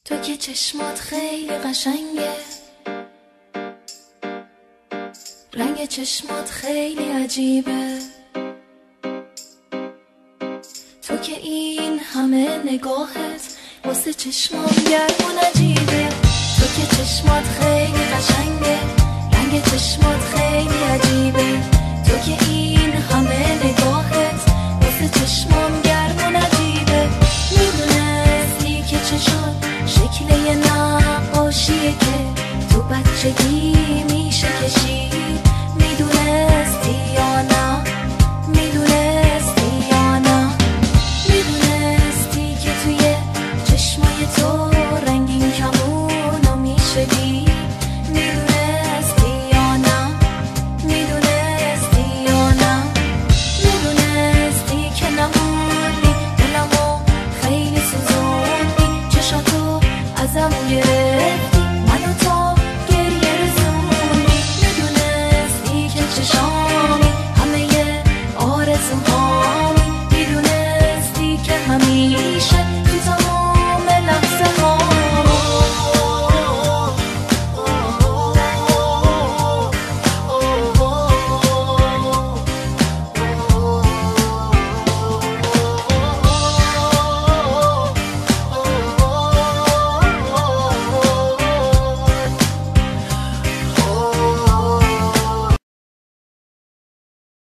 تو که چشمات خیلی قشنگه، رنگ چشمات خیلی عجیبه، تو که این همه نگاهت واسه چشمام گرم و نجیبه. تو که چشمات خیلی قشنگه، رنگ چشمات خیلی عجیبه، تو که این همه نگاهت